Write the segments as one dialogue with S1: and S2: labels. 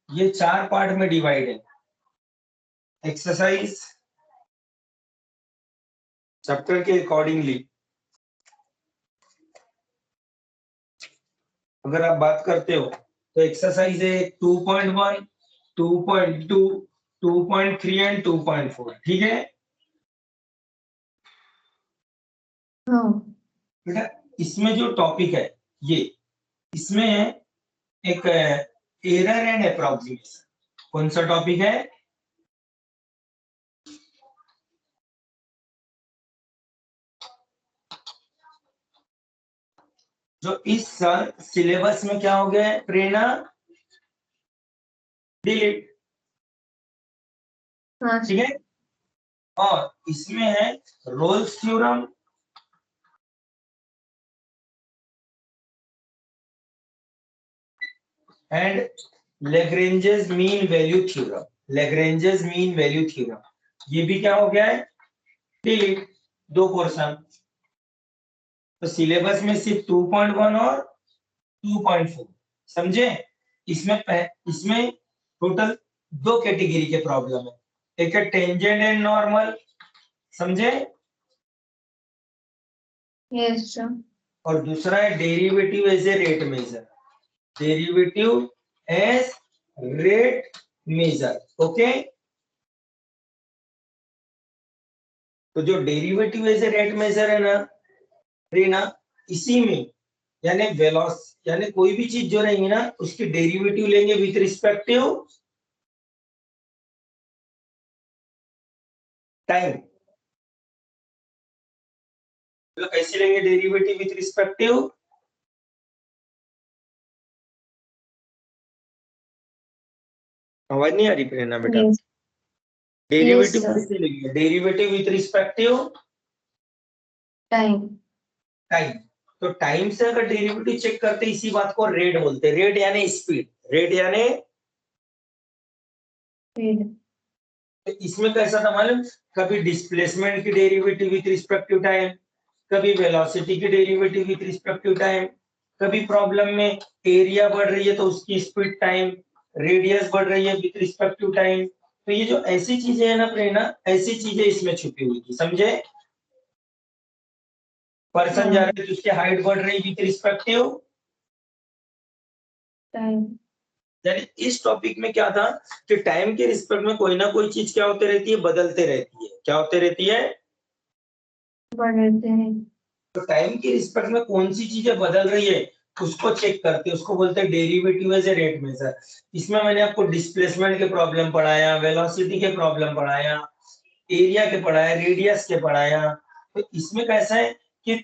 S1: ये 4 पार्ट में डिवाइड है। एक्सरसाइज चैप्टर के अकॉर्डिंगली अगर आप बात करते हो तो एक्सरसाइज है 2.1, 2.2, 2.3 एंड 2.4। ठीक है बेटा, इसमें जो टॉपिक है ये, इसमें एक एरर एंड अप्रोक्सीमेशन। कौन सा टॉपिक है? जो इस साल सिलेबस में क्या हो गया है प्रेरणा? डिलीट। ठीक है, और इसमें है Rolle's theorem and Lagrange's mean value theorem. Lagrange's mean value theorem, ये भी क्या हो गया है? डिलीट। 2 पोर्शन। तो सिलेबस में सिर्फ 2.1 और 2.4 समझे। इसमें टोटल 2 कैटेगरी के प्रॉब्लम है। एक है टेंजेंट एंड नॉर्मल, समझे?
S2: Yes sir.
S1: और दूसरा है derivative as a rate measure. Derivative as rate measure. Okay, तो जो derivative as a rate measure है ना, इसी में यानी यानी कोई भी चीज जो रहेगी ना उसकी डेरिवेटिव लेंगे विथ रिस्पेक्टिव टाइम। तो कैसे लेंगे डेरिवेटिव विथ रिस्पेक्टिव? आवाज नहीं आ रही प्रेरणा बेटा? डेरिवेटिव कैसे लेंगे? Derivative with respective
S2: time.
S1: Time. तो टाइम से अगर डेरिवेटिव चेक करते इसी बात को रेट बोलते हैं। रेट यानी स्पीड, रेट यानी तो इसमें कैसा था मालूम? कभी डिस्प्लेसमेंट की derivative with respect to time, कभी वेलोसिटी की derivative with respect to time, कभी प्रॉब्लम में एरिया बढ़ रही है तो उसकी स्पीड टाइम, रेडियस बढ़ रही है विथ रिस्पेक्ट टू टाइम। तो ये जो ऐसी चीजें है ना प्रेरणा, ऐसी चीजें इसमें छुपी हुई थी, समझे? पर्सन जा रहे थे उसकी हाइट बढ़ रही विथ रिस्पेक्टिव
S2: टाइम।
S1: यानी इस टॉपिक में क्या था कि टाइम के रिस्पेक्ट में कोई ना कोई चीज क्या होते रहती है? बदलते रहती है। क्या होते रहती है?
S2: बदलते हैं।
S1: तो टाइम के रिस्पेक्ट में कौन सी चीजें बदल रही है उसको चेक करते हैं, उसको बोलते हैं derivative as a rate measure. इसमें मैंने आपको डिस्प्लेसमेंट के प्रॉब्लम पढ़ाया, वेलोसिटी के प्रॉब्लम पढ़ाया, एरिया के पढ़ाया, रेडियस के पढ़ाया। तो इसमें कैसा है कि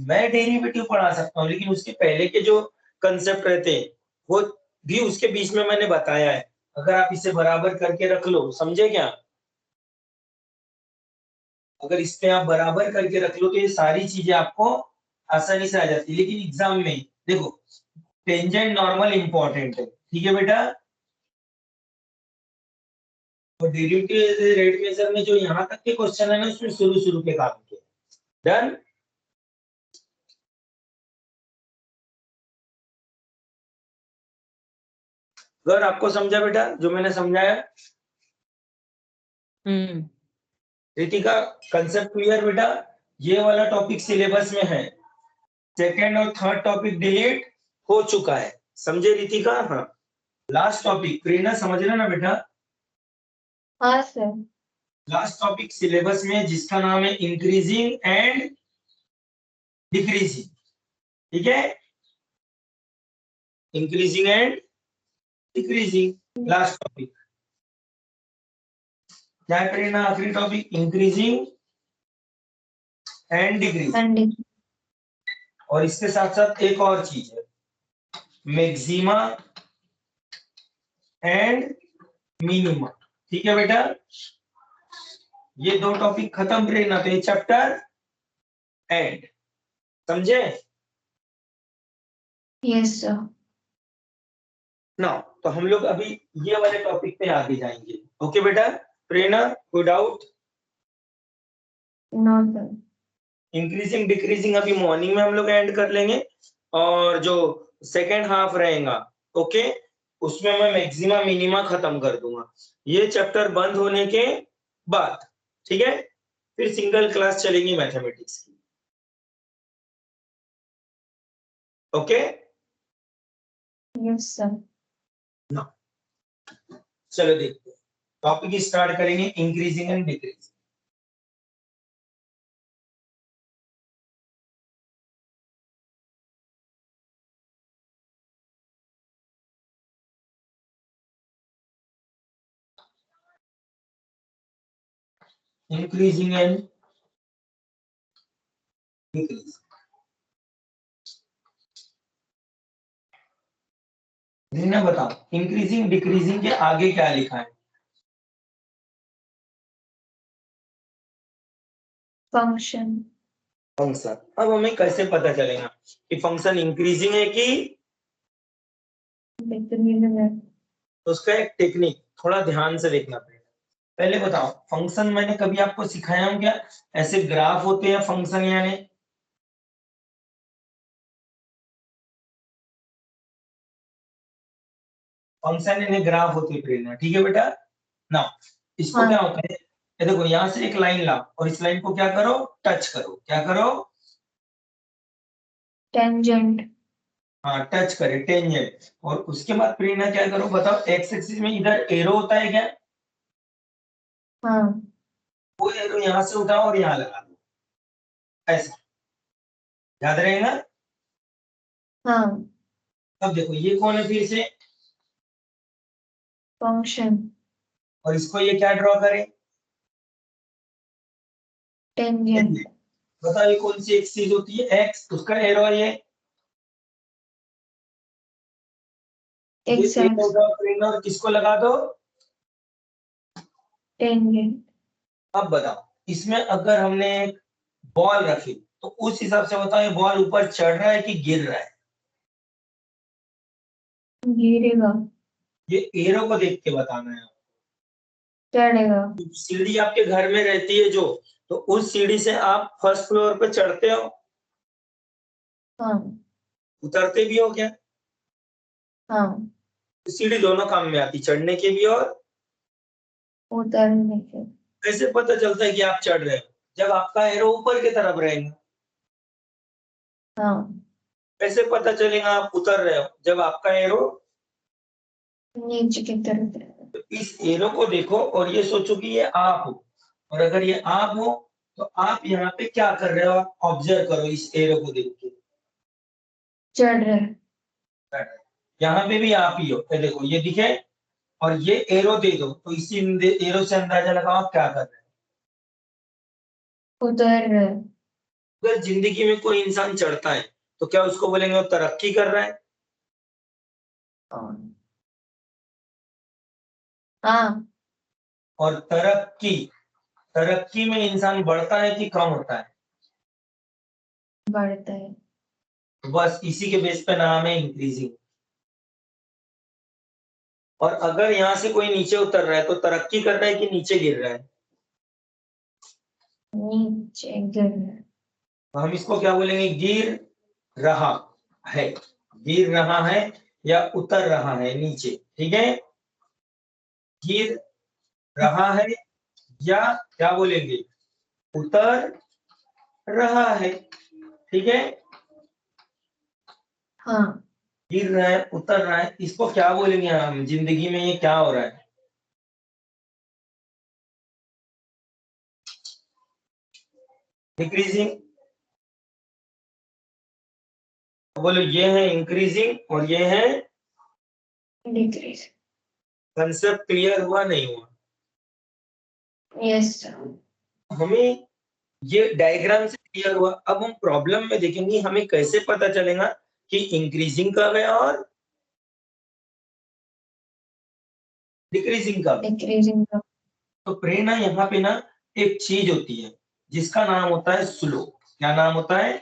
S1: मैं डेरिवेटिव पढ़ा सकता हूँ लेकिन उसके पहले के जो कंसेप्ट रहते हैं वो भी उसके बीच में मैंने बताया है। अगर आप इसे बराबर करके रख लो, समझे क्या? अगर इस पे आप बराबर करके रख लो तो ये सारी चीजें आपको आसानी से आ जाती है। लेकिन एग्जाम में देखो टेंजेंट नॉर्मल इंपॉर्टेंट है, ठीक है बेटा? और डेरिवेटिव रेट मेजर में जो यहाँ तक के क्वेश्चन है ना उसमें शुरू के काम के। डन? अगर आपको समझा बेटा जो मैंने समझाया? रितिका कंसेप्ट क्लियर बेटा? ये वाला टॉपिक सिलेबस में है, सेकेंड और थर्ड टॉपिक डिलीट हो चुका है, समझे रितिका? हाँ, लास्ट टॉपिक प्रेरणा समझ रहे ना बेटा?
S2: हाँ सर।
S1: लास्ट टॉपिक सिलेबस में जिसका नाम है इंक्रीजिंग एंड डिक्रीजिंग। ठीक है, increasing and decreasing last topic. क्या है प्रेरणा आखिरी टॉपिक? Increasing and decreasing. और इसके साथ साथ एक और चीज है, मैक्सिमा एंड मिनिमा। ठीक है बेटा, ये 2 टॉपिक खत्म प्रेरणा। तो ये चैप्टर एंड, समझे?
S2: Yes sir.
S1: ना तो हम लोग अभी ये वाले टॉपिक पे आगे जाएंगे। ओके बेटा? प्रेरणा कोई doubt?
S2: No sir.
S1: Increasing decreasing अभी मॉर्निंग में हम लोग एंड कर लेंगे और जो सेकेंड हाफ रहेगा ओके उसमें मैं मैक्सिमा मिनिमा खत्म कर दूंगा, ये चैप्टर बंद होने के बाद, ठीक है। फिर सिंगल क्लास चलेगी मैथमेटिक्स की, ओके।
S2: Yes sir.
S1: चलो देखते हैं, टॉपिक स्टार्ट करेंगे increasing and decreasing. Increasing and decreasing. Reena बताओ, इंक्रीजिंग डिक्रीजिंग के आगे क्या लिखा है?
S2: फंक्शन।
S1: फंक्शन। अब हमें कैसे पता चलेगा कि फंक्शन इंक्रीजिंग है कि?
S2: डिक्रीजिंग है।
S1: तो उसका एक टेक्निक थोड़ा ध्यान से देखना पड़ेगा। पहले बताओ, फंक्शन मैंने कभी आपको सिखाया हूं क्या? ऐसे ग्राफ होते हैं फंक्शन, यानी फंक्शन यानी ग्राफ होती है प्रेरणा, ठीक है बेटा ना। इसको
S2: हाँ।
S1: क्या होता है, ये देखो यहाँ से एक लाइन लाओ और इस लाइन को क्या करो, टच करो। क्या करो?
S2: टेंजेंट।
S1: हाँ, टच करे, टेंजेंट। और उसके बाद प्रेरणा क्या करो बताओ, एक्स एक्सिस में इधर एरो होता है क्या?
S2: हाँ।
S1: वो एरो यहाँ से उठाओ और यहाँ लगा दो, ऐसा। याद रहेगा?
S2: हाँ।
S1: अब देखो ये कौन है फिर से,
S2: फंक्शन।
S1: और इसको ये क्या ड्रॉ करें?
S2: टेंजेंट।
S1: बताओ ये कौन सी एक्सिस होती है? एक्स, उसका एरो है ये। ये
S2: एक्स
S1: एरो
S2: एक्स।
S1: उठाओ प्रेरणा और किसको लगा दो?
S2: टेंजेंट।
S1: अब बताओ, इसमें अगर हमने एक बॉल रखी तो उस हिसाब से बताओ, ये बॉल ऊपर चढ़ रहा है कि गिर रहा है?
S2: गिरेगा।
S1: ये एरो को देख के बताना है।
S2: चढ़ेगा।
S1: सीढ़ी आपके घर में रहती है जो, तो उस सीढ़ी से आप फर्स्ट फ्लोर पे चढ़ते हो,
S2: हाँ।
S1: उतरते भी हो क्या?
S2: हाँ।
S1: तो सीढ़ी दोनों काम में आती, चढ़ने के भी और
S2: उतरने के।
S1: कैसे पता चलता है कि आप चढ़ रहे हो? जब आपका एरो ऊपर की तरफ रहेगा।
S2: हाँ।
S1: कैसे पता चलेगा आप उतर रहे हो? जब आपका एरो,
S2: नीचे की तरफ रहेगा।
S1: तो इस एरो को देखो और ये सोचो कि ये आप हो, और अगर ये आप हो तो आप यहाँ पे क्या कर रहे हो? ऑब्जर्व करो इस एरो को देख के।
S2: चढ़ रहा है।
S1: यहाँ पे भी आप ही हो, ये देखो ये दिखे, और ये एरो दे दो तो इसी एरो से अंदाजा लगाओ आप क्या कर रहे
S2: उतर रहा है।
S1: हो। अगर जिंदगी में कोई इंसान चढ़ता है तो क्या उसको बोलेंगे वो तरक्की कर रहा है?
S2: और हाँ।
S1: और तरक्की, तरक्की में इंसान बढ़ता है कि कम होता है?
S2: बढ़ता है।
S1: बस इसी के बेस पे नाम है इंक्रीजिंग। और अगर यहाँ से कोई नीचे उतर रहा है तो तरक्की कर रहा है कि नीचे गिर रहा है?
S2: नीचे गिर रहा है।
S1: हम इसको क्या बोलेंगे? गिर रहा है, गिर रहा है या उतर रहा है नीचे, ठीक है। गिर रहा है या क्या बोलेंगे? उतर रहा है, ठीक है।
S2: हाँ।
S1: गिर रहा है, उतर रहा है, इसको क्या बोलेंगे हम? जिंदगी में ये क्या हो रहा है? डिक्रीजिंग। बोलो ये है इंक्रीजिंग और ये है
S2: डिक्रीज।
S1: कंसेप्ट। क्लियर हुआ नहीं हुआ?
S2: यस।
S1: हमें ये डायग्राम से क्लियर हुआ। अब हम प्रॉब्लम में देखेंगे हमें कैसे पता चलेगा कि इंक्रीजिंग कब है और डिक्रीजिंग कब है।
S2: डिक्रीजिंग का।
S1: तो प्रेरणा यहाँ पे ना एक चीज होती है जिसका नाम होता है स्लोप। क्या नाम होता है?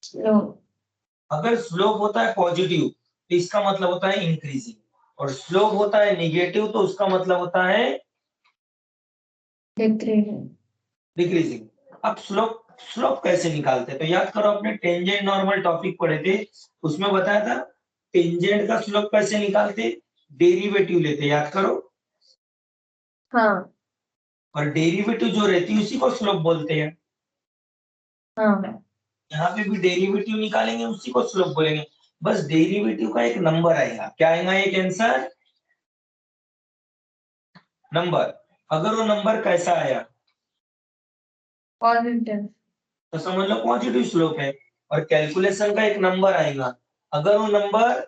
S2: स्लो।
S1: अगर स्लोप होता है पॉजिटिव तो इसका मतलब होता है इंक्रीजिंग, और स्लोप होता है निगेटिव तो उसका मतलब होता है
S2: डिक्रीजिंग।
S1: डिक्रीजिंग। अब स्लोप, स्लोप कैसे निकालते हैं? तो याद करो अपने टेंजेंट नॉर्मल टॉपिक पढ़े थे, उसमें बताया था टेंजेंट का स्लोप कैसे निकालते? डेरिवेटिव लेते, याद करो।
S2: हाँ
S1: और डेरिवेटिव जो रहती है उसी को स्लोप बोलते हैं।
S2: हाँ
S1: यहाँ पे भी डेरिवेटिव निकालेंगे, उसी को स्लोप बोलेंगे। बस डेरिवेटिव का एक नंबर आएगा, क्या आएगा एक आंसर? नंबर। अगर वो नंबर कैसा आया
S2: पॉजिटिव
S1: तो समझ लो पॉजिटिव स्लोप है। और कैलकुलेशन का एक नंबर आएगा, अगर वो नंबर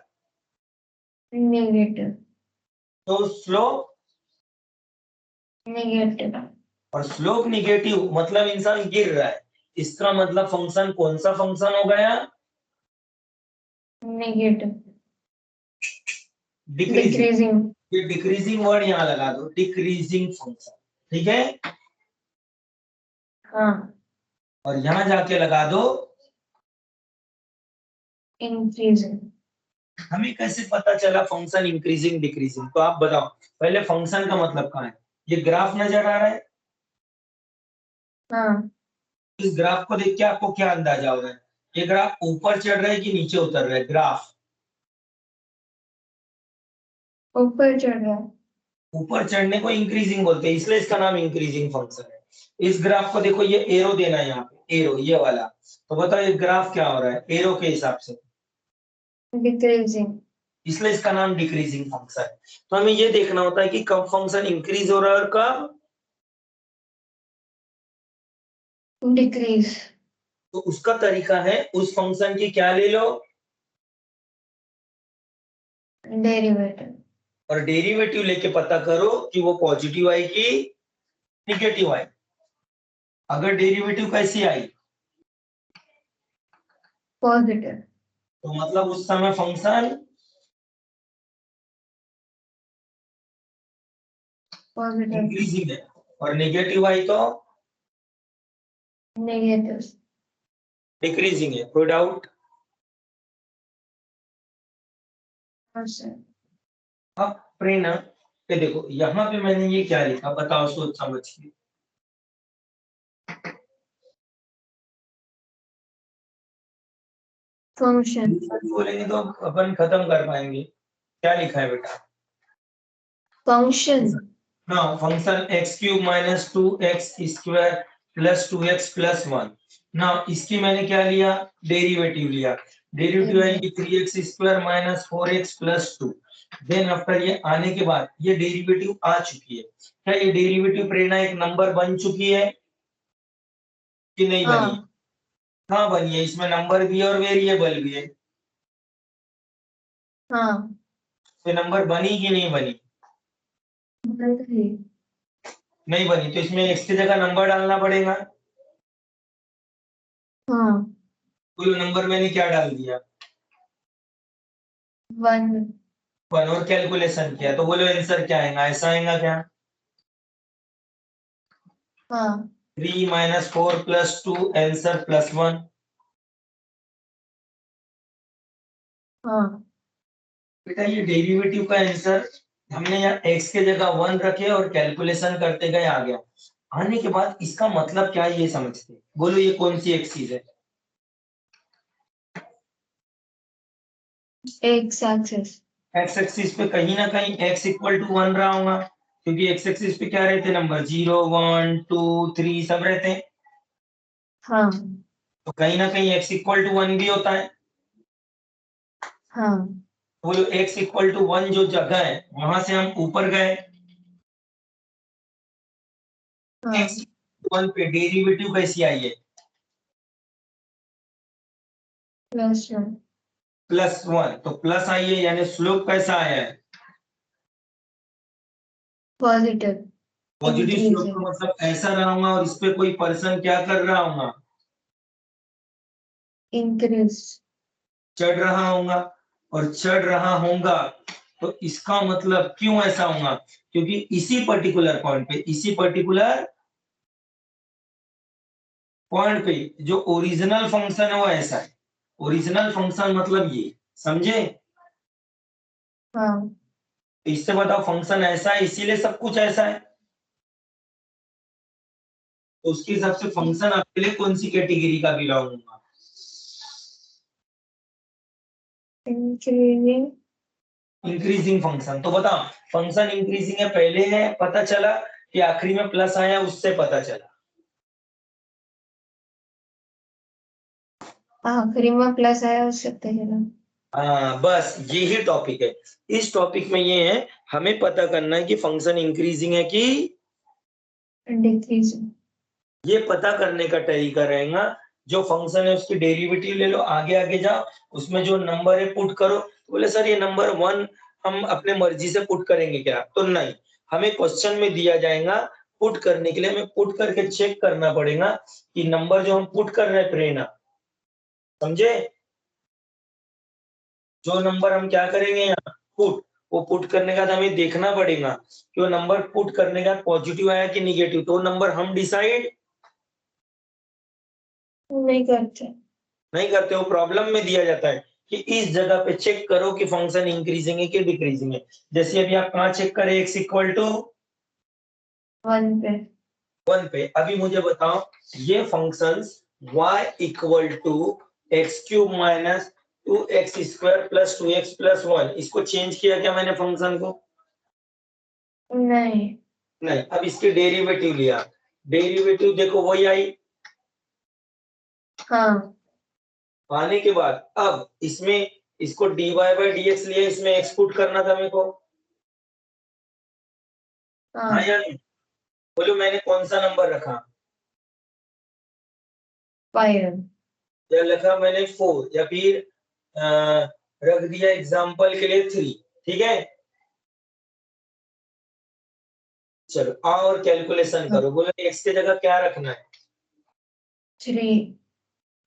S2: नेगेटिव
S1: तो स्लोप।
S2: नेगेटिव
S1: और स्लोप निगेटिव मतलब इंसान गिर रहा है, इसका मतलब फंक्शन कौन सा फंक्शन हो गया?
S2: Negative
S1: decreasing.
S2: डिक्रीजिंग
S1: ये डिक्रीजिंग वर्ड यहाँ लगा दो, डिक्रीजिंग फंक्शन। ठीक है।
S2: हाँ
S1: और यहाँ जाके लगा दो
S2: इंक्रीजिंग।
S1: हमें कैसे पता चला फंक्शन इंक्रीजिंग डिक्रीजिंग? तो आप बताओ पहले फंक्शन का मतलब कहाँ है? ये ग्राफ नजर आ रहा है,
S2: हाँ
S1: इस ग्राफ को देख के आपको क्या अंदाजा हो रहा है? ये ग्राफ ऊपर चढ़ रहा है कि नीचे उतर रहा है? ग्राफ
S2: ऊपर चढ़ रहा है।
S1: ऊपर चढ़ने को इंक्रीजिंग बोलते हैं, इसलिए इसका नाम इंक्रीजिंग फंक्शन है। इस ग्राफ को देखो, ये एरो देना है यहाँ पे, एरो ये वाला। तो बताओ ये ग्राफ क्या हो रहा है एरो के हिसाब से?
S2: डिक्रीजिंग
S1: इसलिए इसका नाम डिक्रीजिंग फंक्शन है। तो हमें ये देखना होता है कि कब फंक्शन इंक्रीज हो रहा है और कब
S2: डिक्रीज।
S1: तो उसका तरीका है उस फंक्शन की क्या ले लो
S2: डेरिवेटिव
S1: और डेरिवेटिव लेके पता करो कि वो पॉजिटिव आई कि निगेटिव आई। अगर डेरिवेटिव कैसी आई
S2: पॉजिटिव
S1: तो मतलब उस समय फंक्शन
S2: पॉजिटिव
S1: इंक्रीजिंग है, और नेगेटिव आई तो
S2: नेगेटिव।
S1: डिक्रीजिंग है। कोई डाउट?
S2: हाँ सर।
S1: अब प्रेरणा पे देखो, यहाँ पे मैंने ये क्या लिखा बताओ सोच समझ के।
S2: फंक्शन
S1: बोलेंगे तो अपन खत्म कर पाएंगे। क्या लिखा है बेटा?
S2: फंक्शन
S1: हाँ, function x cube minus two x square plus two x plus one. ना इसकी मैंने क्या लिया? डेरिवेटिव लिया। डेरिवेटिव आएगी three x square minus four x plus two. Then after ये आने के बाद ये डेरिवेटिव आ चुकी है। क्या ये डेरिवेटिव प्रेरणा एक नंबर बन चुकी है कि नहीं बनी?
S2: हाँ
S1: हाँ बनी है, इसमें नंबर भी है और वेरिएबल भी है।
S2: हाँ
S1: तो नंबर बनी कि नहीं बनी?
S2: बदली
S1: नहीं बनी, तो इसमें एक्स की जगह नंबर डालना पड़ेगा।
S2: हाँ
S1: तो नंबर मैंने क्या डाल दिया?
S2: One
S1: one. और कैलकुलेशन किया तो बोलो आंसर क्या आएगा? ऐसा आएगा क्या?
S2: हाँ
S1: 3 minus four plus two answer plus one.
S2: हाँ
S1: बेटा ये डेरिवेटिव का आंसर हमने यहाँ x के जगह वन रखे और कैलकुलेशन करते गए आ गया। आने के बाद इसका मतलब क्या है ये समझते, बोलो ये कौन सी एक चीज है?
S2: एक्स एक्सिस
S1: एक्स एक्सिस पे कहीं ना कहीं x इक्वल टू वन रहा होगा, क्योंकि एक्स एक्सिस पे क्या रहते नंबर? 0 1 2 3 सब रहते हैं।
S2: हाँ
S1: तो कहीं ना कहीं x इक्वल टू वन भी होता है।
S2: हाँ
S1: बोलो x इक्वल टू वन जो जगह है वहां से हम ऊपर गए।
S2: हाँ
S1: x वन पे डेरिवेटिव कैसी आई है?
S2: Plus one
S1: plus one. तो प्लस आई है यानी स्लोप कैसा आया है?
S2: पॉजिटिव
S1: पॉजिटिव स्लोप का
S2: इंक्रीजिंग
S1: मतलब ऐसा रहा होगा और इस पे कोई पर्सन क्या कर रहा होगा?
S2: इंक्रीज
S1: चढ़ रहा होगा। और चढ़ रहा होगा तो इसका मतलब क्यों ऐसा होगा? क्योंकि इसी पर्टिकुलर पॉइंट पे, इसी पर्टिकुलर पॉइंट पे जो ओरिजिनल फंक्शन है वो ऐसा है। ओरिजिनल फंक्शन मतलब ये, समझे?
S2: हाँ
S1: तो इससे बताओ फंक्शन ऐसा है इसीलिए सब कुछ ऐसा है। तो उसके हिसाब से फंक्शन आपके लिए कौन सी कैटेगरी का बिलोंग होगा?
S2: इंक्रीजिंग
S1: इंक्रीजिंग फंक्शन, तो बताओ फंक्शन इंक्रीजिंग है पहले है पता चला कि आखिरी में प्लस आया उससे पता चला?
S2: आखिरी में प्लस आया उससे पता चला।
S1: हाँ बस यही टॉपिक है। इस टॉपिक में ये है हमें पता करना है कि फंक्शन इंक्रीजिंग है कि
S2: डिक्रीजिंग।
S1: ये पता करने का तरीका रहेगा जो फंक्शन है उसकी डेरिवेटिव ले लो, आगे आगे जाओ, उसमें जो नंबर है पुट करो। बोले सर ये नंबर 1 हम अपने मर्जी से पुट करेंगे क्या? तो नहीं, हमें क्वेश्चन में दिया जाएगा पुट करने के लिए, हमें पुट करके चेक करना पड़ेगा कि नंबर जो हम पुट कर रहे हैं प्रेरणा, समझे? जो नंबर हम क्या करेंगे यहाँ पुट, वो पुट करने का हमें देखना पड़ेगा कि वो नंबर पुट करने का पॉजिटिव आया कि निगेटिव, तो नंबर हम डिसाइड
S2: नहीं करते।
S1: नहीं करते हो। प्रॉब्लम में दिया जाता है कि इस जगह पे चेक करो कि फंक्शन इंक्रीजिंग है कि डिक्रीजिंग है। जैसे अभी आप कहाँ चेक करें x इक्वल टू
S2: 1 पे।
S1: 1 पे। अभी मुझे बताओ ये functions y equal to x cube minus 2x square plus 2x plus 1, इसको चेंज किया क्या मैंने फंक्शन को?
S2: नहीं।
S1: नहीं। अब इसके डेरिवेटिव लिया, डेरिवेटिव देखो वही आई।
S2: हाँ।
S1: आने के बाद अब इसमें इसको dy बाई dx लिया, इसमें x पुट करना था मेरे को। हाँ
S2: हाँ।
S1: या नहीं? बोलो मैंने कौन सा नंबर रखा?
S2: 5।
S1: या लिखा मैंने 4 या फिर रख दिया एग्जाम्पल के लिए 3, ठीक है? चलो आओ और कैलकुलेशन करो। बोलो x की जगह क्या रखना है?
S2: 3।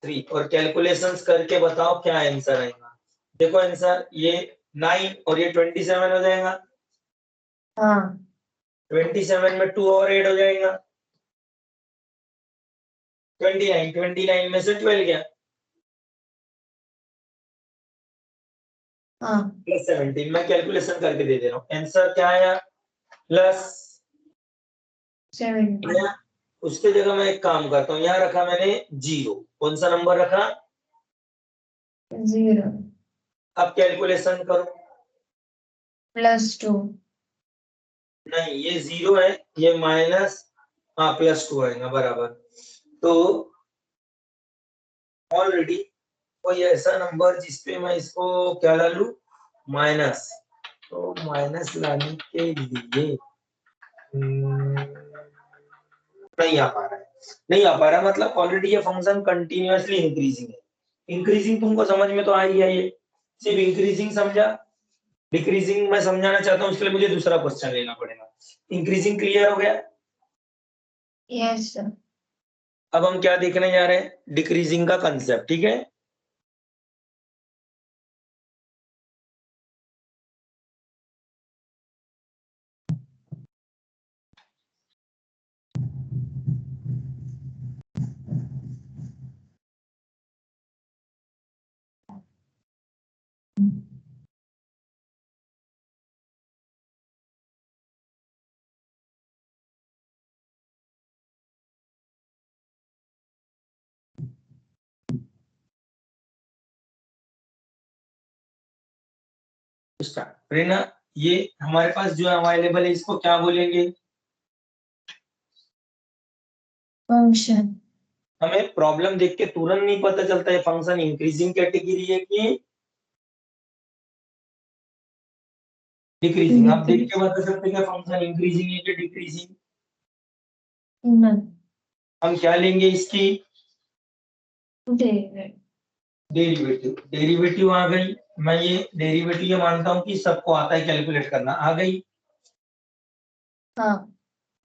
S1: 3, और कैलकुलेशंस करके बताओ क्या आंसर आएगा। देखो आंसर ये 9 और ये 27 हो जाएगा।
S2: हाँ।
S1: 27 में 2 और ऐड हो जाएगा, 29, 29 में से 12 गया
S2: हाँ।
S1: प्लस 17। मैं कैलकुलेशन करके दे दे रहा हूँ, आंसर क्या आया? प्लस
S2: 70।
S1: उसके जगह मैं एक काम करता हूँ, यहाँ रखा मैंने 0। कौन सा नंबर रखा?
S2: 0
S1: अब कैलकुलेशन करो।
S2: +2।
S1: नहीं ये 0 है, ये माइनस, हाँ +2 आएगा बराबर। तो ऑलरेडी कोई ऐसा नंबर जिसपे मैं इसको क्या ला लूं माइनस, तो माइनस लाने के लिए नहीं आ पा रहा है। नहीं आ पा रहा मतलब ऑलरेडी ये फंक्शन कंटिन्यूअसली इंक्रीजिंग है। इंक्रीजिंग तुमको समझ में तो आ ही है, ये सिर्फ इंक्रीजिंग समझा, डिक्रीजिंग मैं समझाना चाहता हूँ, उसके लिए मुझे दूसरा क्वेश्चन लेना पड़ेगा। इंक्रीजिंग क्लियर हो गया?
S2: Yes sir.
S1: अब हम क्या देखने जा रहे हैं? डिक्रीजिंग का कंसेप्ट, ठीक है? प्रेरणा, ये हमारे पास जो अवेलेबल है इसको क्या बोलेंगे?
S2: फंक्शन।
S1: हमें प्रॉब्लम देख के तुरंत नहीं पता चलता है फंक्शन इंक्रीजिंग कैटेगरी है कि डिक्रीजिंग। आप देख के बता सकते हैं फंक्शन इंक्रीजिंग है कि डिक्रीजिंग?
S2: नहीं।
S1: हम क्या लेंगे इसकी?
S2: डेरिवेटिव।
S1: डेरिवेटिव। डेरिवेटिव आ गई, मैं ये डेरिवेटिव ये मानता हूँ कि सबको आता है कैलकुलेट करना, आ गई।
S2: हाँ।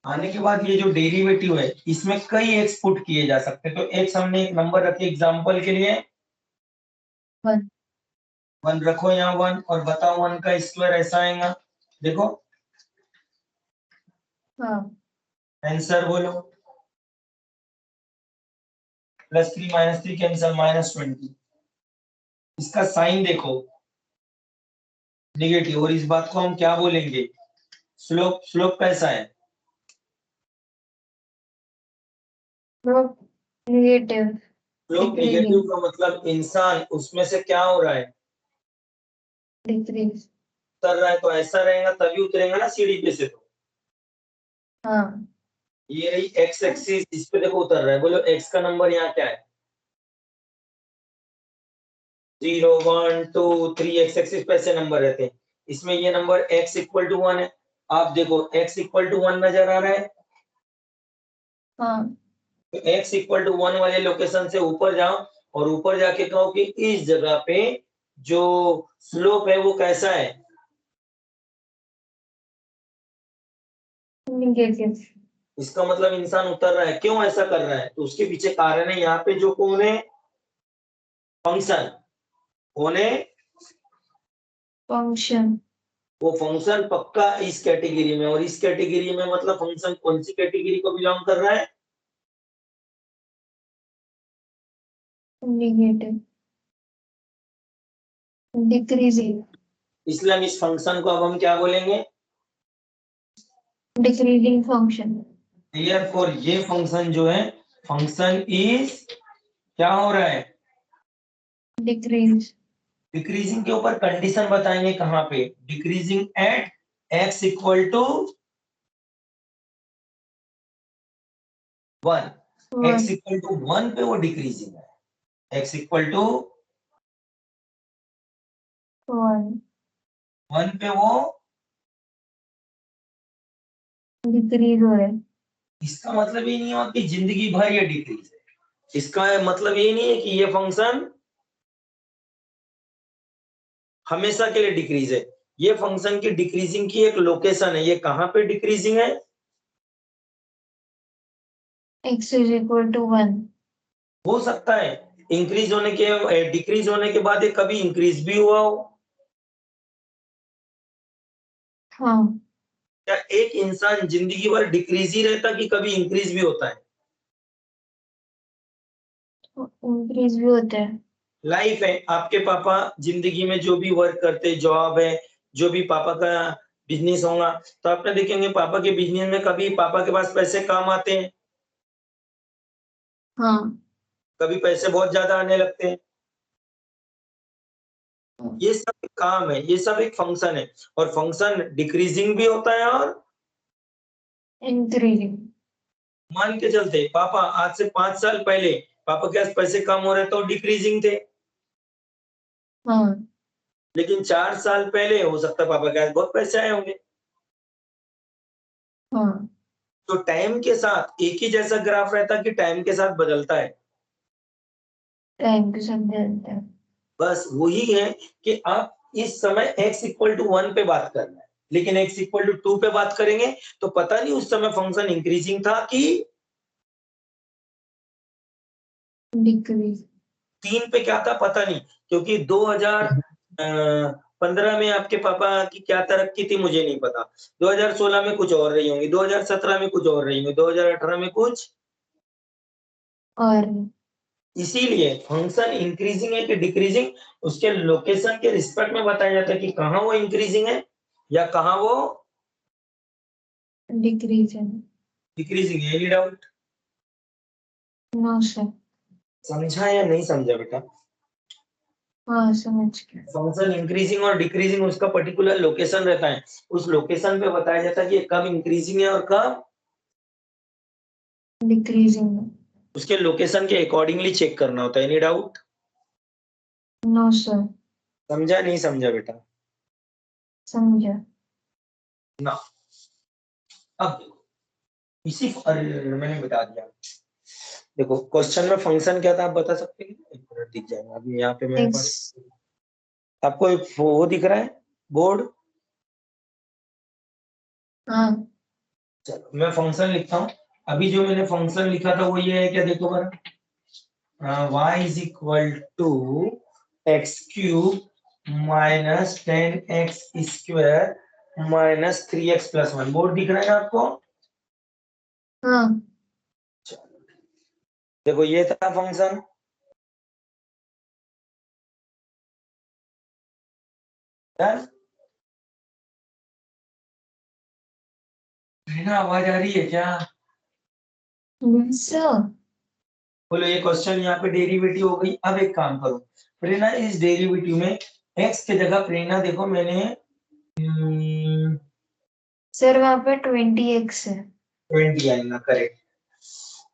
S1: आने के बाद ये जो डेरिवेटिव है इसमें कई एक्स पुट किए जा सकते हैं, तो एक्स हमने एक नंबर रखे एग्जांपल के लिए
S2: 1।
S1: 1 रखो यहाँ 1, और बताओ 1 का स्क्वायर ऐसा आएगा, देखो
S2: हाँ।
S1: आंसर बोलो। +3 -3 कैंसल, -20। इसका साइन देखो नेगेटिव, और इस बात को हम क्या बोलेंगे? स्लोप। स्लोप कैसा है?
S2: नेगेटिव।
S1: Slope negative
S2: decreasing.
S1: का मतलब इंसान उसमें से क्या हो रहा है?
S2: डिक्रीज।
S1: उतर रहा है तो ऐसा रहेगा तभी उतरेगा ना सीढ़ी पे से। तो
S2: हाँ
S1: ये रही एक्स एक्सिस, इस पे देखो उतर रहा है। बोलो एक्स का नंबर यहाँ क्या है? 0 1 2 3 एक्स एक्सिस पे ऐसे नंबर रहते हैं। इसमें ये नंबर x इक्वल टू 1 है। आप देखो x इक्वल टू 1 नजर आ रहा है।
S2: हाँ
S1: तो x इक्वल टू 1 वाले लोकेशन से ऊपर जाओ और ऊपर जाके कहो कि इस जगह पे जो स्लोप है वो कैसा है?
S2: निगेटिव।
S1: इसका मतलब इंसान उतर रहा है। क्यों ऐसा कर रहा है? तो उसके पीछे कारण है। यहाँ पे जो कौन है? फंक्शन। कौन है?
S2: फंक्शन।
S1: वो फंक्शन पक्का इस कैटेगरी में, और इस कैटेगरी में मतलब फंक्शन कौन सी कैटेगरी को बिलोंग कर रहा है?
S2: निगेटिव। डिक्रीजिंग।
S1: इसलिए हम इस फंक्शन को अब हम क्या बोलेंगे?
S2: Decreasing function.
S1: Therefore ये फंक्शन जो है, फंक्शन इज क्या हो रहा है?
S2: डिक्रीज।
S1: डिक्रीजिंग के ऊपर कंडीशन बताएंगे कहाँ पे? Decreasing at x equal to 1। x equal to 1 पे वो डिक्रीजिंग है। x इक्वल टू 1 पे वो
S2: डिक्रीज हो रहा है।
S1: इसका मतलब ये नहीं हुआ कि जिंदगी भर ये डिक्रीज है। इसका मतलब ये नहीं है कि ये फंक्शन हमेशा के लिए डिक्रीज है। ये फंक्शन की डिक्रीजिंग की एक लोकेशन है। ये कहाँ पे डिक्रीजिंग है?
S2: x is equal to 1।
S1: हो सकता है इंक्रीज होने के डिक्रीज होने के बाद ये कभी इंक्रीज भी हुआ हो।
S2: हाँ
S1: क्या एक इंसान जिंदगी भर डिक्रीज ही रहता कि कभी इंक्रीज भी होता है?
S2: इंक्रीज भी होता है।
S1: लाइफ है। आपके पापा जिंदगी में जो भी वर्क करते, जॉब है, जो भी पापा का बिजनेस होगा, तो आपने देखेंगे पापा के बिजनेस में कभी पापा के पास पैसे कम आते हैं,
S2: हाँ
S1: कभी पैसे बहुत ज्यादा आने लगते हैं। ये सब एक काम है, ये सब एक फंक्शन है। और फंक्शन डिक्रीजिंग भी होता है और
S2: इंक्रीजिंग।
S1: मान के चलते पापा आज से 5 साल पहले पापा के पास पैसे कम हो रहे तो डिक्रीजिंग थे।
S2: हाँ
S1: लेकिन 4 साल पहले हो सकता है पापा के पास बहुत पैसे आए होंगे।
S2: हाँ
S1: तो टाइम के साथ एक ही जैसा ग्राफ रहता कि टाइम के साथ बदलता है?
S2: टाइम के साथ बदलता है।
S1: बस वही है कि आप इस समय x इक्वल टू 1 पे बात करना है, लेकिन x इक्वल टू 2 पे बात करेंगे तो पता नहीं उस समय फंक्शन इंक्रीजिंग था कि
S2: डिक्रीज।
S1: 3 पे क्या था पता नहीं। क्योंकि 2015 में आपके पापा की क्या तरक्की थी मुझे नहीं पता। 2016 में कुछ और रही होंगी, 2017 में कुछ और रही होंगी, 2018 में कुछ।
S2: और
S1: इसीलिए फंक्शन इंक्रीजिंग है कि डिक्रीजिंग, उसके लोकेशन के रिस्पेक्ट में बताया जाता है कि कहाँ वो इंक्रीजिंग है या कहाँ वो
S2: डिक्रीज है।
S1: डिक्रीजिंग है। Any doubt?
S2: No sir.
S1: समझा या नहीं समझा बेटा?
S2: हाँ समझ गया।
S1: फंक्शन इंक्रीजिंग और डिक्रीजिंग उसका पर्टिकुलर लोकेशन रहता है। उस लोकेशन पे बताया जाता है कि ये कब इंक्रीजिंग है और कब
S2: डिक्रीजिंग।
S1: उसके लोकेशन के अकॉर्डिंगली चेक करना होता है। Any doubt?
S2: No sir.
S1: समझा नहीं समझा बेटा?
S2: समझा।
S1: ना। अब देखो इसी अरे मैंने बता दिया। देखो क्वेश्चन में फंक्शन क्या था आप बता सकते हैं? एक मिनट दिख जाएगा अभी यहाँ पे मेरे
S2: एक्स।
S1: पास। आपको एक वो दिख रहा है बोर्ड?
S2: हाँ
S1: चलो मैं फंक्शन लिखता हूँ। अभी जो मैंने फंक्शन लिखा था वो ये है क्या? देखो बड़ा y is equal to x cube minus 10x square minus 3x plus 1। Board दिख रहा है ना आपको?
S2: हाँ
S1: देखो ये था फंक्शन। आवाज आ रही है क्या?
S2: सर।
S1: बोलो ये क्वेश्चन यहाँ पे डेरिवेटिव हो गई। अब एक काम करो प्रेरणा, इस डेरिवेटिव में x की जगह प्रेरणा देखो मैंने
S2: सर वहां पे 20x है।
S1: 20 आएगा, करेक्ट।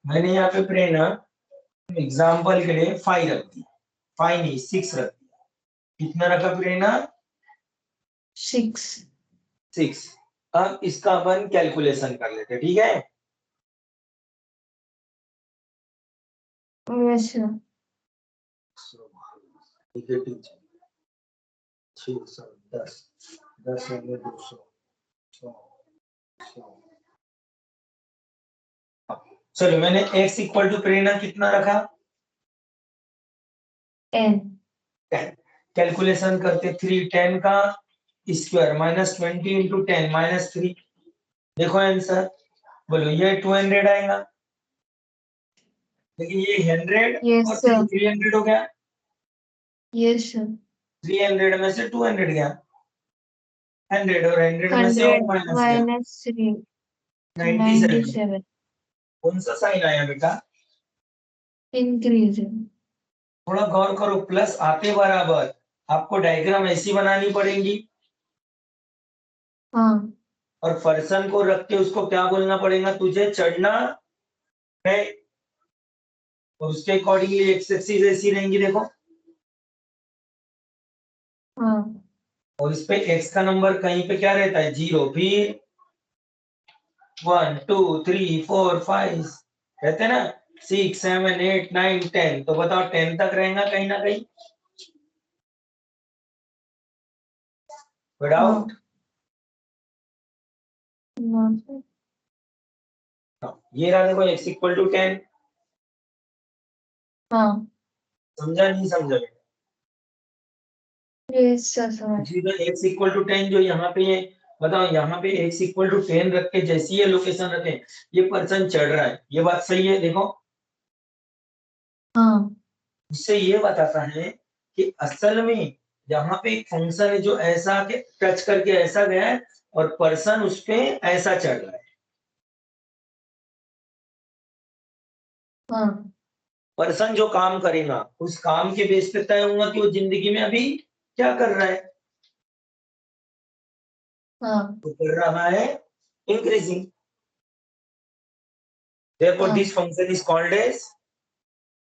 S1: मैंने यहाँ पे प्रेरणा एग्जाम्पल के लिए 5 रख दिया, 5 नहीं 6 रख दिया। कितना रखा प्रेरणा?
S2: 6।
S1: 6। अब इसका अपन कैलकुलेशन कर लेते, ठीक है?
S2: Yes sir.
S1: नेगेटिव 600 10 10 होंगे 200 100 चलो मैंने x इक्वल टू प्रेरणा कितना रखा?
S2: 10।
S1: 10। कैलकुलेशन करते 3 10 का स्क्वायर माइनस 20 इंटू 10 माइनस 3। देखो आंसर, बोलो ये 200 आएगा, लेकिन ये 100
S2: यस
S1: और
S2: सर।
S1: 300 हो गया।
S2: Yes sir.
S1: 300 में से 200 गया, 100 और 100 में से
S2: 100
S1: 1 माइनस गया,
S2: माइनस 3
S1: 97।
S2: 97।
S1: कौन सा साइन आया बेटा?
S2: इंक्रीज।
S1: थोड़ा गौर करो, प्लस आते बराबर आपको डायग्राम ऐसी बनानी पड़ेगी
S2: हाँ।
S1: और पर्सन को रख के उसको क्या बोलना पड़ेगा, तुझे चढ़ना है, और उसके अकॉर्डिंगली एक्स एक्सिस ऐसी रहेंगी देखो,
S2: हाँ।
S1: और इस पे एक्स का नंबर कहीं पे क्या रहता है? 0, फिर 1 2 3 4 5 रहते ना, 6 7 8 9 10। तो बताओ 10 तक रहेगा कहीं ना कहीं? विदाउट
S2: हाँ। हाँ सर।
S1: ये रहा देखो x इक्वल टू 10।
S2: हाँ।
S1: समझा नहीं समझा?
S2: यस सर समझ।
S1: x इक्वल टू 10 जो यहाँ पे है, बताओ यहाँ पे x इक्वल टू 10 रख के जैसी ये लोकेशन रखे, ये पर्सन चढ़ रहा है, ये बात सही है? देखो
S2: हाँ।
S1: उससे ये बताता है कि असल में यहाँ पे एक फंक्शन है जो ऐसा के टच करके ऐसा गया है और पर्सन उस पे ऐसा चढ़ रहा है।
S2: हाँ।
S1: पर्सन जो काम करेगा उस काम के बेस पे तय होगा कि वो जिंदगी में अभी क्या कर रहा है।
S2: हाँ।
S1: वो कर रहा है इंक्रीजिंग, therefore
S2: हाँ।
S1: this function is called as,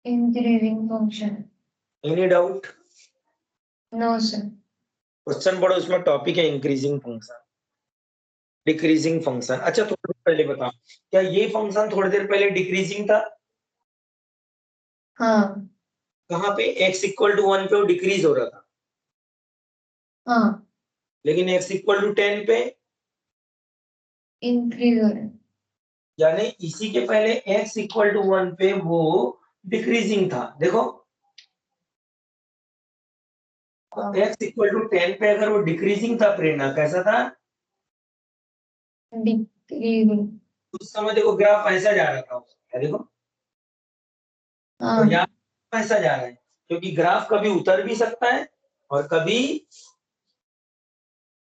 S2: increasing function.
S1: any doubt?
S2: No sir.
S1: Question पढ़ो, उसमें टॉपिक है इंक्रीजिंग फंक्शन, डिक्रीजिंग फंक्शन। अच्छा थोड़ी देर पहले बताओ, क्या ये फंक्शन थोड़ी देर पहले डिक्रीजिंग था?
S2: हाँ।
S1: कहाँ पे? x इक्वल टू 1 पे वो डिक्रीज हो रहा था,
S2: हाँ।
S1: लेकिन x इक्वल टू 10 पे,
S2: इंक्रीज हो रहा है।
S1: यानी इसी के पहले x इक्वल टू 1 पे वो डिक्रीजिंग था। देखो
S2: हाँ।
S1: x इक्वल टू 10 पे अगर वो डिक्रीजिंग था प्रेरणा, कैसा था?
S2: डिक्रीजिंग।
S1: उस समय देखो ग्राफ ऐसा जा रहा था उसका, देखो, और
S2: हाँ।
S1: यहाँ ऐसा जा रहा है, क्योंकि ग्राफ कभी उतर भी सकता है और कभी,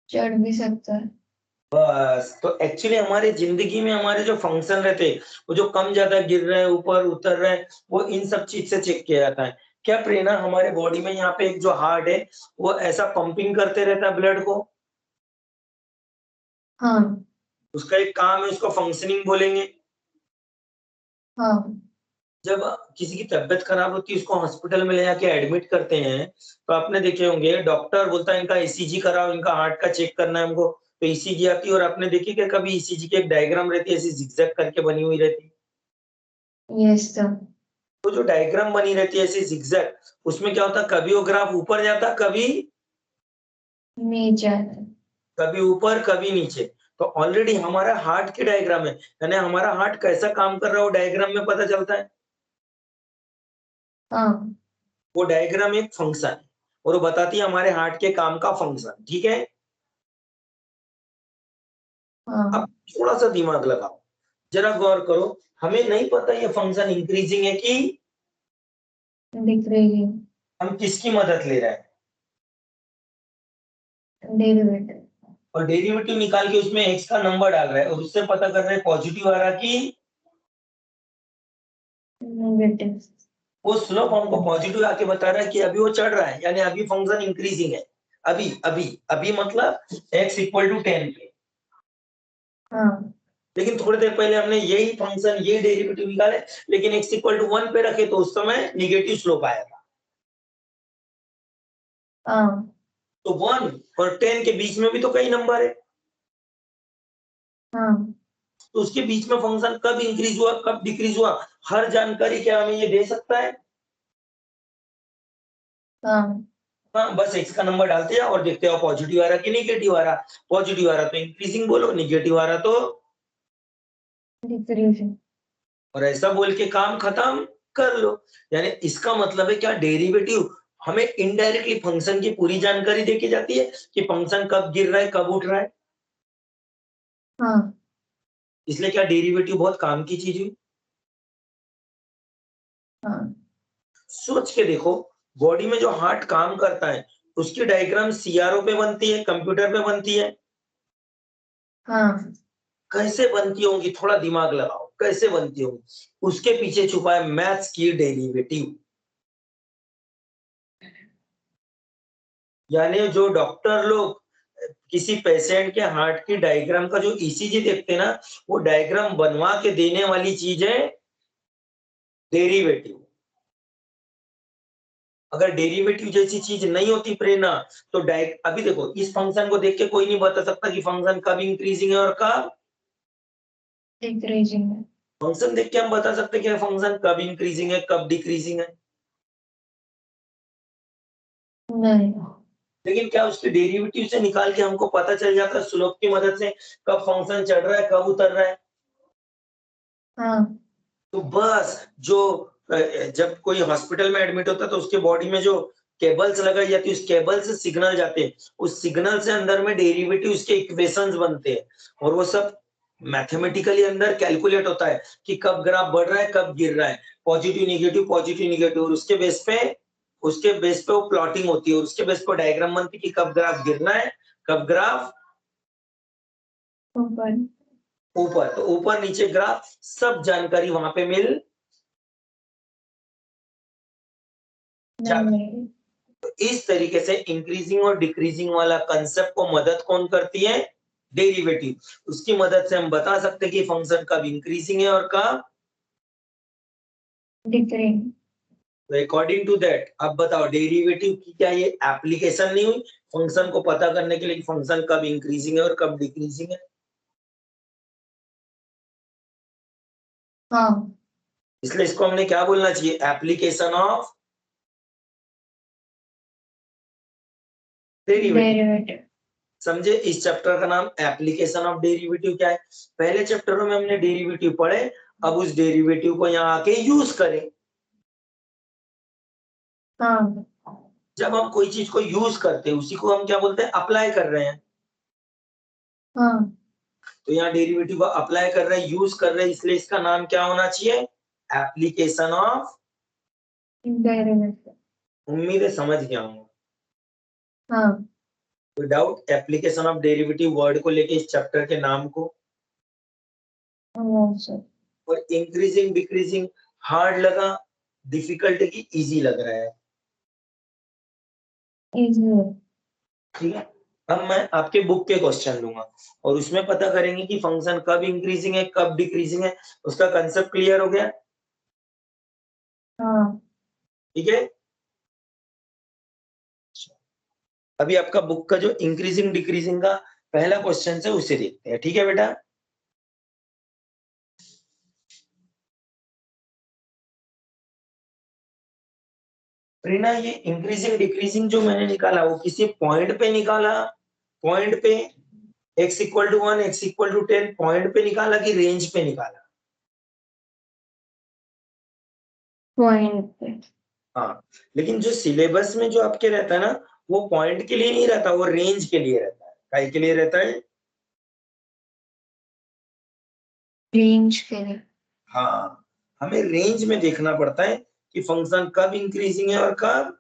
S2: चढ़ भी सकता है।
S1: बस तो एक्चुअली हमारे जिंदगी में हमारे जो फंक्शन रहते हैं वो जो कम ज्यादा गिर रहे हैं ऊपर उतर रहे हैं, वो इन सब चीज से चेक किया जाता है। क्या प्रेरणा हमारे बॉडी में यहाँ पे एक जो हार्ट है वो ऐसा पंपिंग करते रहता है ब्लड को,
S2: हाँ।
S1: उसका एक काम है, उसको फंक्शनिंग बोलेंगे।
S2: हाँ।
S1: जब किसी की तबीयत खराब होती है उसको हॉस्पिटल में ले जाके एडमिट करते हैं, तो आपने देखे होंगे डॉक्टर बोलता है इनका ईसीजी कराओ, इनका हार्ट का चेक करना है हमको, तो ईसीजी आती है, और आपने देखी कि कभी ईसीजी की एक डायग्राम रहती है ऐसी जिगजैग करके बनी हुई रहती है।
S2: Yes sir.
S1: तो जो डायग्राम बनी रहती है ऐसी जिगजैग, उसमें क्या होता है, कभी वो ग्राफ ऊपर जाता, कभी
S2: नीचे आता है।
S1: कभी ऊपर कभी नीचे। तो ऑलरेडी हमारा हार्ट की डायग्राम है, यानी हमारा हार्ट कैसा काम कर रहा है वो डायग्राम में पता चलता है।
S2: हाँ।
S1: वो डायग्राम एक फंक्शन है और वो बताती है हमारे हार्ट के काम का फंक्शन, ठीक है? अब
S2: हाँ।
S1: थोड़ा सा दिमाग लगाओ, जरा गौर करो, हमें नहीं पता ये फंक्शन इंक्रीजिंग है कि
S2: डिक्रीजिंग।
S1: हम किसकी मदद ले रहे हैं,
S2: डेरिवेटिव।
S1: और डेरिवेटिव निकाल के उसमें x का नंबर डाल रहे हैं और उससे पता कर रहे हैं पॉजिटिव आ रहा कि
S2: नेगेटिव।
S1: वो स्लोप हमको पॉजिटिव आके बता रहा है कि अभी वो चढ़ रहा है, यानी अभी फंक्शन इंक्रीजिंग है। अभी अभी अभी मतलब x इक्वल टू 10 पे।
S2: हाँ
S1: लेकिन थोड़ी देर पहले हमने यही फंक्शन ये डेरिवेटिव निकाले, लेकिन x इक्वल टू 1 पे रखे तो उस समय निगेटिव स्लोप आया था।
S2: हाँ
S1: तो 1 और 10 के बीच में भी तो कई नंबर है,
S2: हाँ
S1: तो उसके बीच में फंक्शन कब इंक्रीज हुआ कब डिक्रीज हुआ, हर जानकारी क्या हमें ये दे सकता है?
S2: हाँ
S1: हाँ, बस x का नंबर डालते जाओ और देखते हो पॉजिटिव आ रहा कि निगेटिव आ रहा। पॉजिटिव आ रहा तो इंक्रीजिंग बोलो, निगेटिव आ रहा तो,
S2: डिक्रीजिंग।
S1: और ऐसा बोल के काम खत्म कर लो। यानी इसका मतलब है क्या, डेरिवेटिव हमें इनडायरेक्टली फंक्शन की पूरी जानकारी देके जाती है कि फंक्शन कब गिर रहा है कब उठ रहा है।
S2: हाँ
S1: इसलिए क्या डेरिवेटिव बहुत काम की चीज हुई।
S2: हाँ
S1: सोच के देखो, बॉडी में जो हार्ट काम करता है उसकी डायग्राम सीआरओ पे बनती है, कंप्यूटर पे बनती है।
S2: हाँ
S1: कैसे बनती होंगी, थोड़ा दिमाग लगाओ, कैसे बनती होंगी? उसके पीछे छुपा है मैथ्स की डेरिवेटिव। यानी जो डॉक्टर लोग किसी पेशेंट के हार्ट की डायग्राम का जो ईसीजी देखते हैं ना, वो डायग्राम बनवा के देने वाली चीज है डेरिवेटिव। अगर डेरिवेटिव जैसी चीज नहीं होती प्रेरणा, तो अभी देखो इस फंक्शन को देख के कोई नहीं बता सकता कि फंक्शन कब इंक्रीजिंग है और कब,
S2: डिक्रीजिंग।
S1: फंक्शन देख के हम बता सकते हैं कि फंक्शन कब इंक्रीजिंग है कब डिक्रीजिंग है।
S2: नहीं।
S1: लेकिन क्या उसके डेरिवेटिव से निकाल के हमको पता चल जाता है स्लोप की मदद से कब फंक्शन चढ़ रहा है कब उतर रहा है?
S2: हाँ
S1: तो बस जो जब कोई हॉस्पिटल में एडमिट होता है तो उसके बॉडी में जो केबल्स लगाई जाती है, उस केबल से सिग्नल जाते हैं, उस सिग्नल से अंदर में डेरिवेटिव के इक्वेशंस बनते हैं, और वो सब मैथमेटिकली अंदर कैलकुलेट होता है कि कब ग्राफ बढ़ रहा है कब गिर रहा है, पॉजिटिव निगेटिव, और उसके बेस पे वो प्लॉटिंग होती है, और उसके बेस पे डायग्राम बनती है कि कब ग्राफ गिरना है कब ग्राफ
S2: ऊपर।
S1: ऊपर। तो ऊपर नीचे ग्राफ सब जानकारी वहां पे मिल जाती।
S2: नहीं।
S1: तो इस तरीके से इंक्रीजिंग और डिक्रीजिंग वाला कंसेप्ट को मदद कौन करती है? डेरिवेटिव। उसकी मदद से हम बता सकते हैं कि फंक्शन कब इंक्रीजिंग है और कब
S2: डिक्रीजिंग।
S1: According to that. अब बताओ डेरिवेटिव की क्या ये एप्लीकेशन नहीं हुई फंक्शन को पता करने के लिए कि फंक्शन कब इंक्रीजिंग है और कब डिक्रीजिंग है?
S2: हाँ।
S1: इसलिए इसको हमने क्या बोलना चाहिए, एप्लीकेशन ऑफ डेरिवेटिव।
S2: डेरिवेटिव।
S1: समझे? इस चैप्टर का नाम एप्लीकेशन ऑफ डेरिवेटिव क्या है। पहले चैप्टरों में हमने डेरिवेटिव पढ़े, अब उस डेरिवेटिव को यहाँ आके यूज करें।
S2: हाँ
S1: जब हम कोई चीज को यूज करते हैं उसी को हम क्या बोलते हैं, अप्लाई कर रहे हैं।
S2: हाँ।
S1: तो यहाँ डेरिवेटिव को अप्लाई कर रहे हैं, यूज कर रहे हैं, इसलिए इसका नाम क्या होना चाहिए, एप्लीकेशन ऑफ।
S2: डेरिवेटिव।
S1: उम्मीद है समझ गया हूँ।
S2: हाँ।
S1: कोई doubt application of derivative word को लेके इस चैप्टर के नाम को?
S2: सर।
S1: और इंक्रीजिंग डिक्रीजिंग हार्ड लगा, डिफिकल्ट की इजी लग रहा है?
S2: इजी।
S1: ठीक है। अब मैं आपके बुक के क्वेश्चन लूंगा और उसमें पता करेंगे कि फंक्शन कब इंक्रीजिंग है कब डिक्रीजिंग है। उसका कंसेप्ट क्लियर हो गया?
S2: हाँ।
S1: ठीक है। अभी आपका बुक का जो इंक्रीजिंग डिक्रीजिंग का पहला क्वेश्चन है उसे देखते हैं, ठीक है बेटा? प्रेरणा, ये इंक्रीजिंग डिक्रीजिंग जो मैंने निकाला वो किसी पॉइंट पे निकाला, पॉइंट पे x equal to 1 x equal to 10 point पे निकाला कि रेंज पे निकाला?
S2: पॉइंट पे।
S1: हाँ, लेकिन जो सिलेबस में जो आपके रहता है ना, वो पॉइंट के लिए नहीं रहता, वो रेंज के लिए रहता है। काय के लिए रहता है?
S2: रेंज के लिए।
S1: हाँ, हमें रेंज में देखना पड़ता है कि फंक्शन कब इंक्रीजिंग है और कब,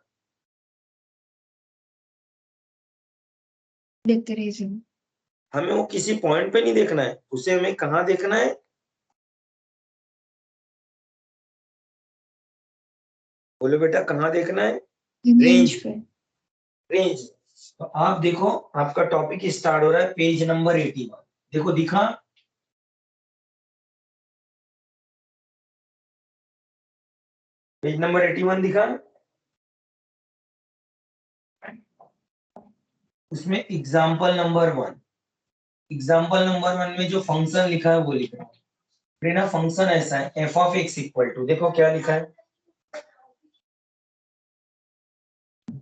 S2: डिक्रीजिंग।
S1: हमें वो किसी पॉइंट पे नहीं देखना है, उसे हमें कहाँ देखना है? बोलो बेटा, कहाँ देखना है?
S2: Range
S1: range.
S2: पे।
S1: रेंज। तो आप देखो, आपका टॉपिक स्टार्ट हो रहा है पेज नंबर 81। देखो दिखा, पेज नंबर 81 दिखा। उसमें एग्जाम्पल नंबर 1, एग्जाम्पल नंबर 1 में जो फंक्शन लिखा है वो लिख रहा हूँ। ना फंक्शन ऐसा है f of x equal to, देखो क्या लिखा है,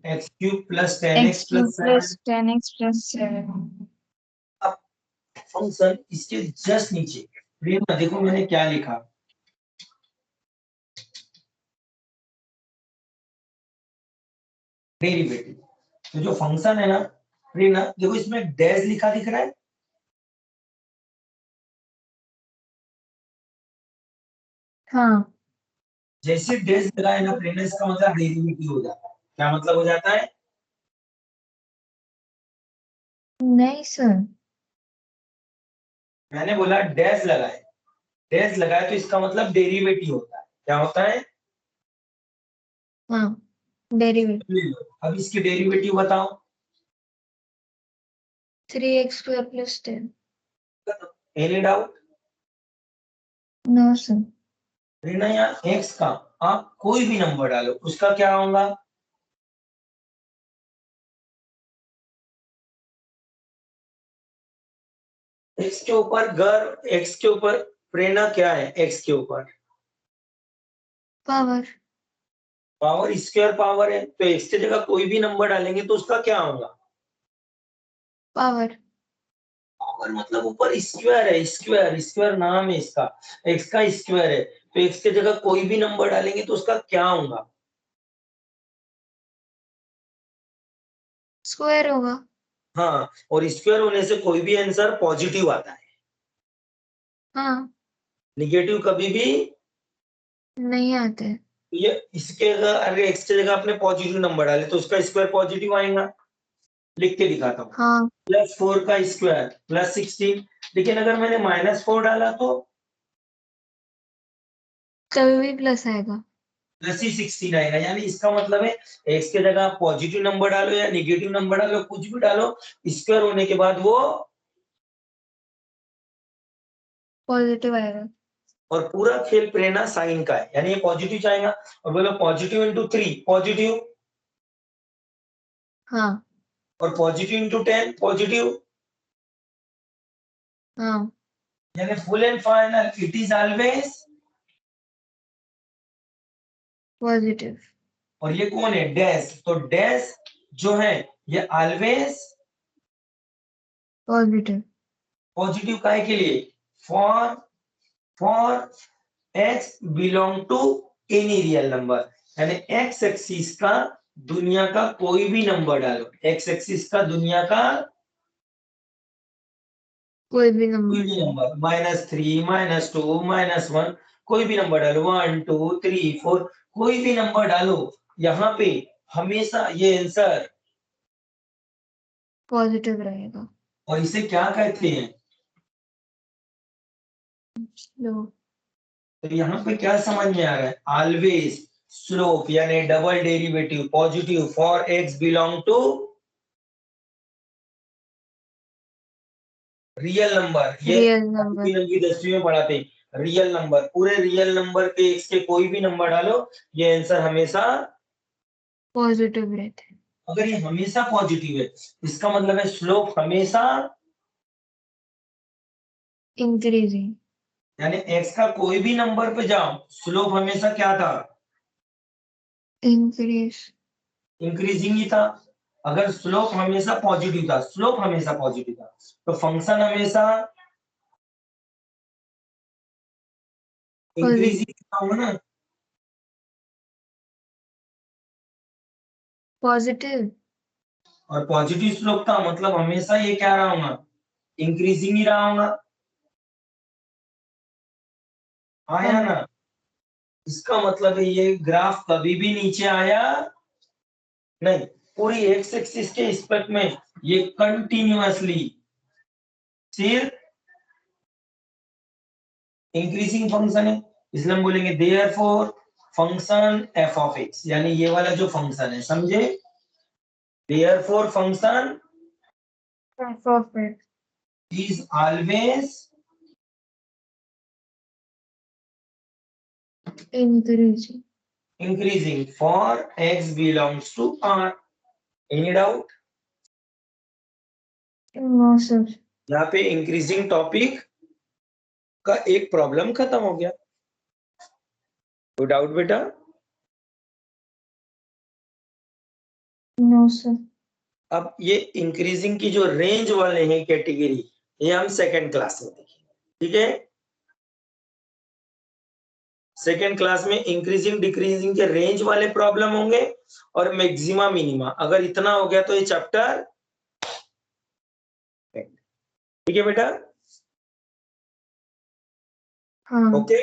S1: x cube plus 10x
S2: x
S1: plus
S2: cube plus
S1: 7।
S2: 10x plus 7.
S1: अब फंक्शन इसके जस्ट नीचे ना, देखो मैंने क्या लिखा, डेरिवेटिव। तो जो फंक्शन है ना, ना देखो इसमें डैश लिखा दिख रहा है,
S2: हाँ,
S1: जैसे डैश लगा है ना प्रेरणा, इसका मतलब डेरिवेटिव हो जाता है। क्या मतलब हो जाता है?
S2: नहीं सर।
S1: मैंने बोला डैश लगा है, डैश लगा है तो इसका मतलब डेरिवेटिव होता है। क्या होता है?
S2: हाँ, डेरिवेटिव.
S1: ले लो, अब इसकी डेरिवेटिव बताओ।
S2: 3x square plus 10.
S1: Any doubt?
S2: No sir.
S1: Prerna यहाँ एक्स का आप कोई भी नंबर डालो, उसका क्या होगा? एक्स के ऊपर घर, एक्स के ऊपर प्रेरणा क्या है? एक्स के ऊपर
S2: पावर.
S1: पावर, स्क्वायर पावर है, तो एक्स की जगह कोई भी नंबर डालेंगे तो उसका क्या होगा?
S2: पावर.
S1: पावर मतलब ऊपर स्क्वायर है, स्क्वायर स्क्वायर नाम है इसका, एक्स का स्क्वायर है, तो एक्स की जगह कोई भी नंबर डालेंगे तो उसका क्या होगा?
S2: स्क्वायर होगा.
S1: हाँ, और स्क्वायर होने से कोई भी आंसर पॉजिटिव आता है,
S2: हाँ,
S1: निगेटिव कभी भी।
S2: नहीं आते.
S1: ये इसके अगर अगर एक्स की जगह आपने पॉजिटिव नंबर डाले तो उसका स्क्वायर पॉजिटिव आएगा। लिख के दिखाता हूँ,
S2: हाँ,
S1: +4 का स्क्वायर +16। लेकिन अगर मैंने -4 डाला तो
S2: कभी भी प्लस आएगा.
S1: +16 आएगा। यानी इसका मतलब है एक्स की जगह आप पॉजिटिव नंबर डालो या निगेटिव नंबर डालो, कुछ भी डालो, स्क्वायर होने के बाद वो,
S2: पॉजिटिव आएगा.
S1: और पूरा खेल प्रेरणा साइन का है, यानी ये पॉजिटिव जाएगा। और बोलो पॉजिटिव इंटू 3 पॉजिटिव,
S2: हाँ,
S1: और पॉजिटिव इंटू 10 पॉजिटिव,
S2: हाँ,
S1: यानी full and final it is always.
S2: Positive.
S1: और ये कौन है? डैश। तो डैश जो है ये ऑलवेज
S2: पॉजिटिव.
S1: पॉजिटिव काहे के लिए? For x belong to any real number, यानी एक्स एक्सिस का दुनिया का कोई भी नंबर डालो, एक्स एक्सिस का दुनिया का
S2: कोई भी
S1: कोई
S2: नंबर
S1: भी
S2: डालो.
S1: नंबर, -3 -2 -1, कोई भी नंबर डालो, 1 2 3 4, कोई भी नंबर डालो, यहाँ पे हमेशा ये आंसर।
S2: पॉजिटिव रहेगा.
S1: और इसे क्या कहते हैं?
S2: लो.
S1: तो यहाँ पे क्या समझ में आ रहा है? ऑलवेज स्लोप यानी double derivative positive for x belong to real number. ये
S2: रियल नंबर.
S1: 10वीं में पढ़ाते हैं, रियल नंबर, पूरे रियल नंबर के एक्स के कोई भी नंबर डालो, ये आंसर हमेशा,
S2: पॉजिटिव रहते हैं.
S1: अगर ये हमेशा पॉजिटिव है इसका मतलब है स्लोप हमेशा,
S2: इंक्रीजिंग.
S1: यानी एक्स का कोई भी नंबर पे जाओ स्लोप हमेशा क्या था?
S2: इंक्रीज.
S1: इंक्रीजिंग ही था। अगर स्लोप हमेशा पॉजिटिव था, स्लोप हमेशा पॉजिटिव था, तो फंक्शन हमेशा
S2: पॉजिटिव.
S1: इंक्रीजिंग होगा ना।
S2: पॉजिटिव.
S1: और पॉजिटिव स्लोप था मतलब हमेशा ये क्या रहा होगा? इंक्रीजिंग ही रहा होगा। आया
S2: हाँ,
S1: ना? इसका मतलब है ये ग्राफ कभी भी नीचे आया नहीं, पूरी एक्स एक्सिस के रिस्पेक्ट में ये कंटिन्यूअसली सिर्फ इंक्रीजिंग फंक्शन है। इसलिए हम बोलेंगे therefore function F of x, यानी ये वाला जो फंक्शन है, समझे? therefore function
S2: f of x
S1: is always
S2: increasing.
S1: increasing for x belongs to R. Any doubt?
S2: No, sir.
S1: यहाँ पे इंक्रीजिंग टॉपिक का एक प्रॉब्लम खत्म हो गया. कोई डाउट बेटा?
S2: No, sir.
S1: अब ये इंक्रीजिंग की जो रेंज वाले हैं कैटेगरी, ये हम सेकेंड क्लास में देखेंगे. ठीक है, सेकेंड क्लास में इंक्रीजिंग डिक्रीजिंग के रेंज वाले प्रॉब्लम होंगे और मैक्सिमा मिनिमा. अगर इतना हो गया तो ये चैप्टर ठीक है बेटा.
S2: हाँ.
S1: ओके.